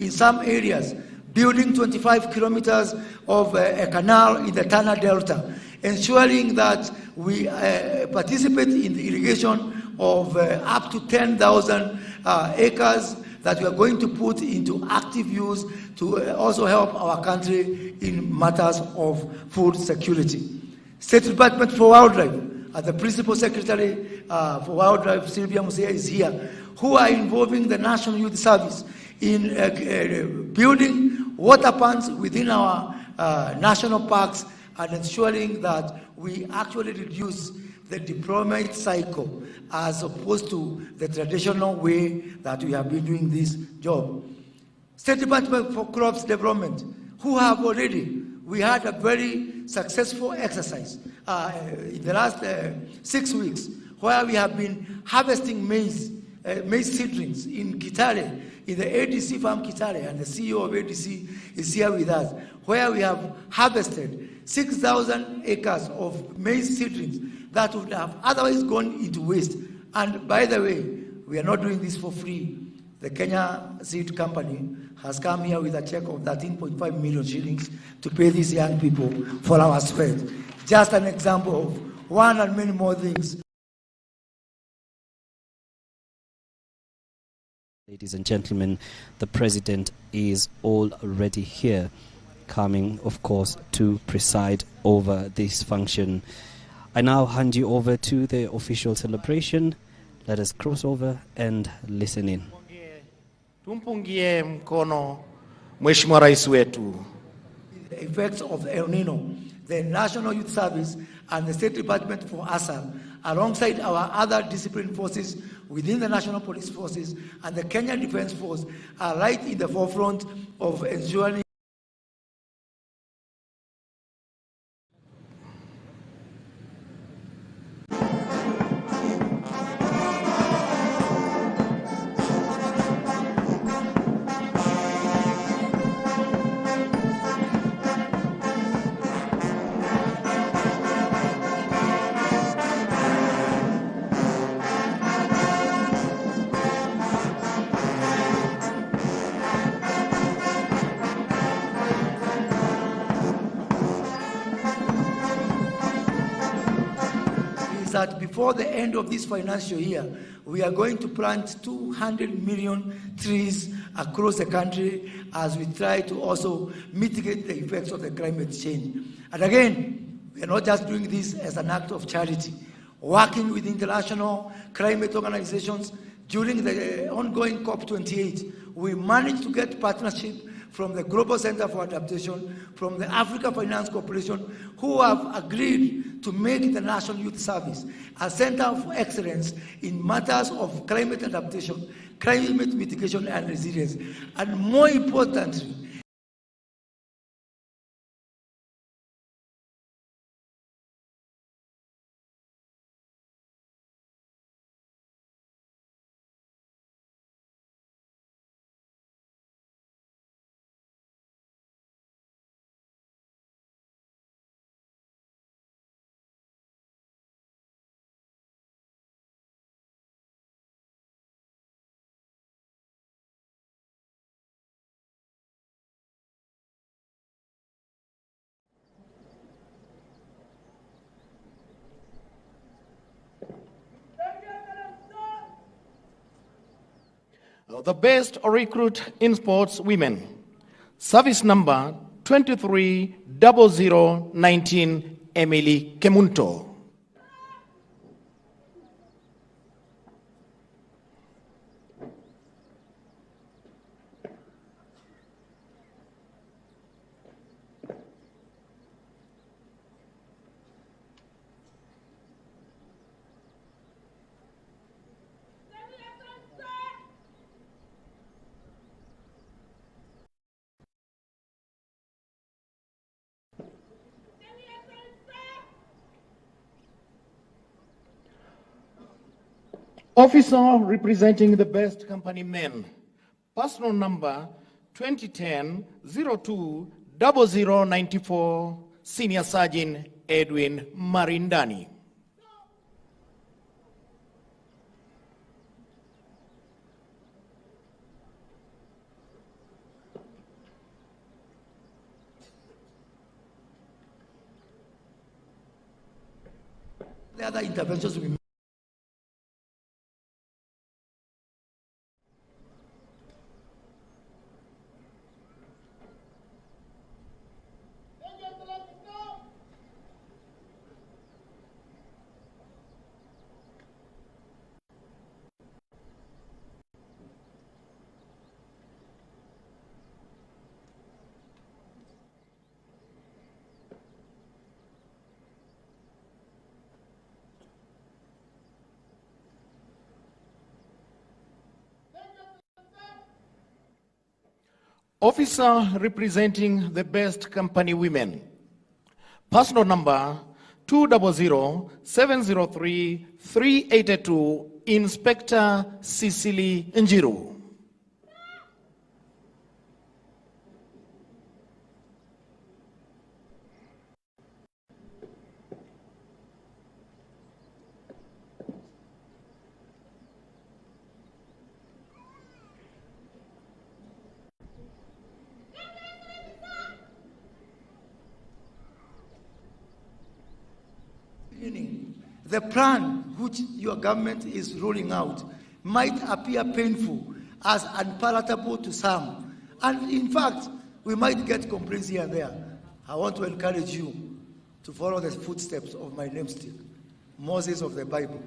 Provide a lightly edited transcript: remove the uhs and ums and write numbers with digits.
in some areas, building 25 kilometers of a canal in the Tana Delta, ensuring that we participate in the irrigation of up to 10,000 acres that we are going to put into active use to also help our country in matters of food security. State Department for Wildlife, the Principal Secretary for Wildlife, Sylvia Musea, is here, who are involving the National Youth Service in building water ponds within our national parks and ensuring that we actually reduce the deployment cycle as opposed to the traditional way that we have been doing this job. State Department for Crops Development, who have already, we had a very successful exercise in the last 6 weeks where we have been harvesting maize seedlings in Kitale, in the ADC farm Kitale, and the CEO of ADC is here with us, where we have harvested 6,000 acres of maize seedlings that would have otherwise gone into waste. And by the way, we are not doing this for free. The Kenya Seed Company has come here with a check of 13.5 million shillings to pay these young people for our sweat. Just an example of one and many more things. Ladies and gentlemen, the President is already here, coming, of course, to preside over this function. I now hand you over to the official celebration. Let us cross over and listen in. Tumpungie mkono Mheshimiwa Rais wetu. The effects of El Nino, the National Youth Service and the State Department for ASAL, alongside our other disciplined forces within the National Police Forces and the Kenya Defense Force, are right in the forefront of ensuring that before the end of this financial year, we are going to plant 200 million trees across the country as we try to also mitigate the effects of the climate change. And again, we are not just doing this as an act of charity. Working with international climate organizations, during the ongoing COP28, we managed to get partnership from the Global Center for Adaptation, from the Africa Finance Corporation, who have agreed to make the National Youth Service a center of excellence in matters of climate adaptation, climate mitigation and resilience. And more importantly, the best recruit in sports women, service number 230019, Emily Kemunto. Officer representing the best company men, personal number 2010-02-0094, Senior Sergeant Edwin Marindani. other interventions we make. Officer representing the best company women. Personal number 200-703-382, Inspector Cecily Njiru. The plan which your government is rolling out might appear painful as unpalatable to some. And in fact, we might get complaints here and there. I want to encourage you to follow the footsteps of my namesake, Moses of the Bible.